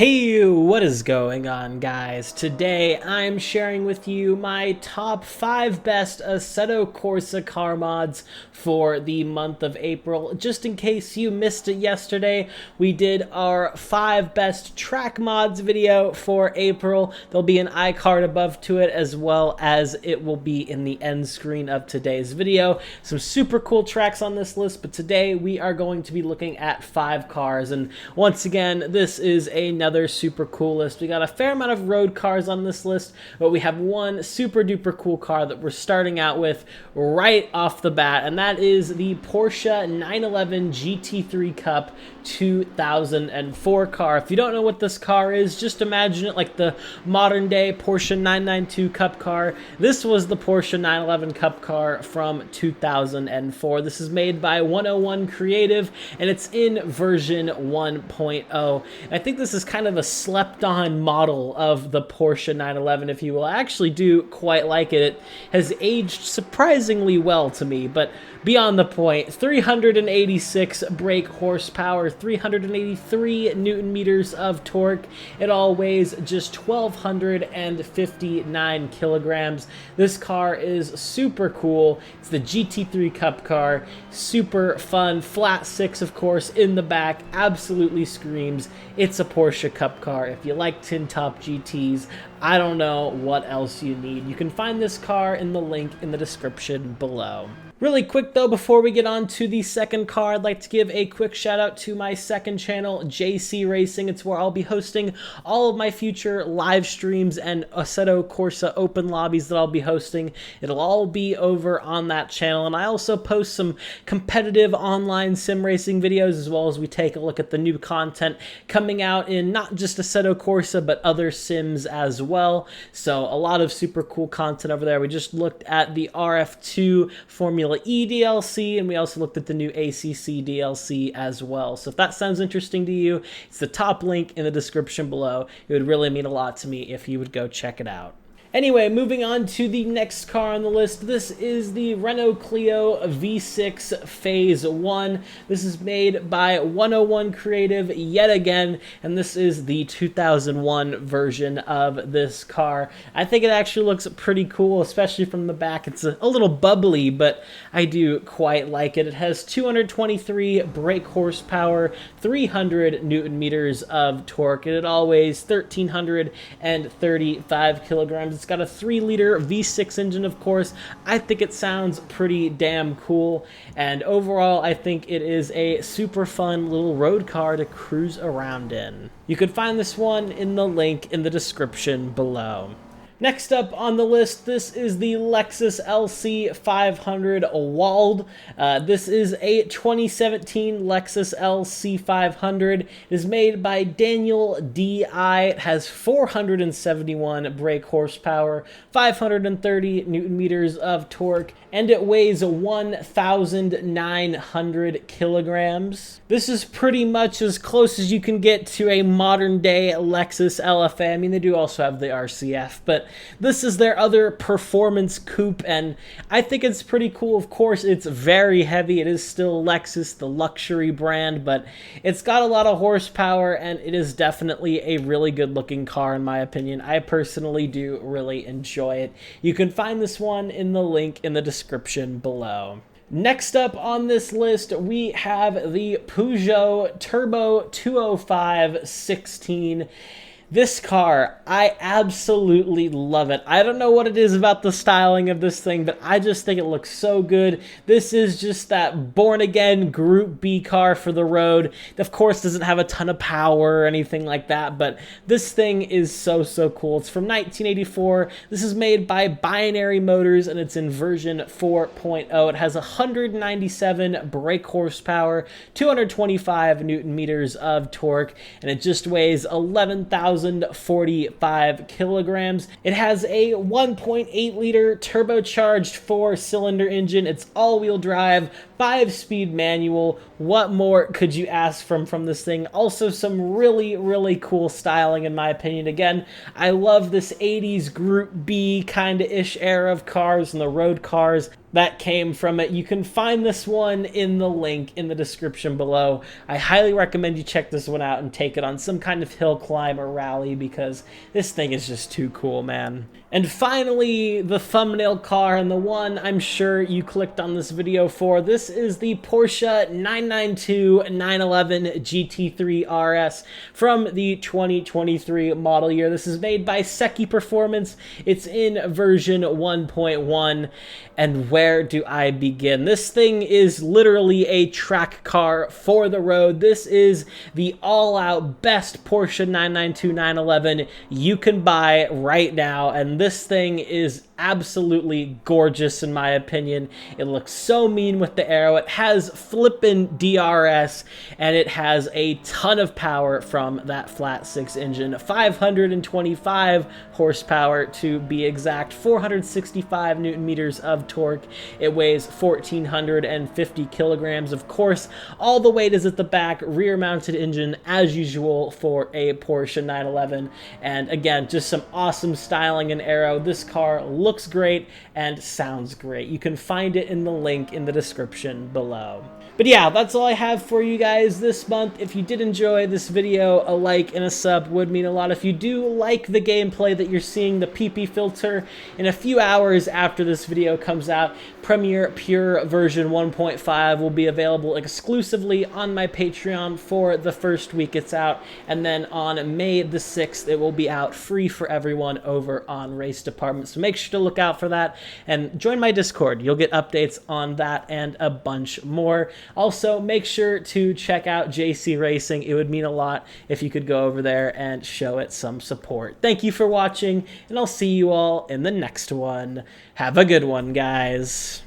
Hey, what is going on, guys? Today I'm sharing with you my top 5 best Assetto Corsa car mods for the month of April. Just in case you missed it yesterday, we did our 5 best track mods video for April. There'll be an iCard above to it, as well as it will be in the end screen of today's video. Some super cool tracks on this list, but today we are going to be looking at 5 cars, and once again, this is another super cool list. We got a fair amount of road cars on this list, but we have one super duper cool car that we're starting out with right off the bat, and that is the Porsche 911 GT3 Cup 2004 car. If you don't know what this car is, just imagine it like the modern day Porsche 992 Cup car. This was the Porsche 911 Cup car from 2004. This is made by 101 Creative, and it's in version 1.0. I think this is kind of a slept-on model of the Porsche 911, if you will. I actually do quite like it. It has aged surprisingly well to me, but beyond the point, 386 brake horsepower, 383 newton meters of torque. It all weighs just 1,259 kilograms. This car is super cool. It's the GT3 Cup car. Super fun. Flat 6, of course, in the back. Absolutely screams. It's a Porsche Cup car. If you like tin top GTs, I don't know what else you need. You can find this car in the link in the description below. Really quick though, before we get on to the second car, I'd like to give a quick shout out to my second channel, JC Racing. It's where I'll be hosting all of my future live streams and Assetto Corsa open lobbies that I'll be hosting. It'll all be over on that channel, and I also post some competitive online sim racing videos, as well as we take a look at the new content coming out in not just Assetto Corsa, but other sims as well. So a lot of super cool content over there. We just looked at the RF2 Formula E DLC, and we also looked at the new ACC DLC as well. So if that sounds interesting to you, it's the top link in the description below. It would really mean a lot to me if you would go check it out. Anyway, moving on to the next car on the list. This is the Renault Clio V6 Phase 1. This is made by 101 Creative yet again, and this is the 2001 version of this car. I think it actually looks pretty cool, especially from the back. It's a little bubbly, but I do quite like it. It has 223 brake horsepower, 300 newton meters of torque, and it all weighs 1,335 kilograms. It's got a 3-liter V6 engine, of course. I think it sounds pretty damn cool, and overall, I think it is a super fun little road car to cruise around in. You can find this one in the link in the description below. Next up on the list, this is the Lexus LC 500 Walled. This is a 2017 Lexus LC 500. It is made by Daniel D.I. It has 471 brake horsepower, 530 newton meters of torque, and it weighs 1,900 kilograms. This is pretty much as close as you can get to a modern day Lexus LFA. I mean, they do also have the RCF, but this is their other performance coupe, and I think it's pretty cool. Of course, it's very heavy. It is still Lexus, the luxury brand, but it's got a lot of horsepower, and it is definitely a really good looking car in my opinion. I personally do really enjoy it. You can find this one in the link in the description below. Next up on this list, we have the Peugeot Turbo 205 16. This car, I absolutely love it. I don't know what it is about the styling of this thing, but I just think it looks so good. This is just that born-again Group B car for the road. It, of course, doesn't have a ton of power or anything like that, but this thing is so cool. It's from 1984. This is made by Binary Motors, and it's in version 4.0. It has 197 brake horsepower, 225 newton meters of torque, and it just weighs 11,045 kilograms. It has a 1.8 liter turbocharged 4-cylinder engine. It's all-wheel drive, 5-speed manual. What more could you ask from this thing? Also some really cool styling in my opinion. Again, I love this 80s Group B kind of ish era of cars and the road cars. that came from it. You can find this one in the link in the description below. I highly recommend you check this one out and take it on some kind of hill climb or rally, because this thing is just too cool, man. And finally, the thumbnail car, and the one I'm sure you clicked on this video for. This is the Porsche 992 911 GT3 RS from the 2023 model year. This is made by Seki Performance. It's in version 1.1. And where do I begin? This thing is literally a track car for the road. This is the all-out best Porsche 992 911 you can buy right now, and this thing is absolutely gorgeous in my opinion. It looks so mean with the aero. It has flippin' DRS, and it has a ton of power from that flat six engine. 525 horsepower to be exact, 465 newton meters of torque. It weighs 1,450 kilograms. Of course, all the weight is at the back, rear mounted engine as usual for a Porsche 911. And again, just some awesome styling and aero. This car looks great and sounds great. You can find it in the link in the description below. But yeah, that's all I have for you guys this month. If you did enjoy this video, a like and a sub would mean a lot. If you do like the gameplay that you're seeing, the PP filter, in a few hours after this video comes out, Premiere Pure version 1.5 will be available exclusively on my Patreon for the first week it's out. And then on May the 6th, it will be out free for everyone over on Race Department. So make sure to look out for that and join my Discord. You'll get updates on that and a bunch more. Also, make sure to check out JC Racing. It would mean a lot if you could go over there and show it some support. Thank you for watching, and I'll see you all in the next one. Have a good one, guys.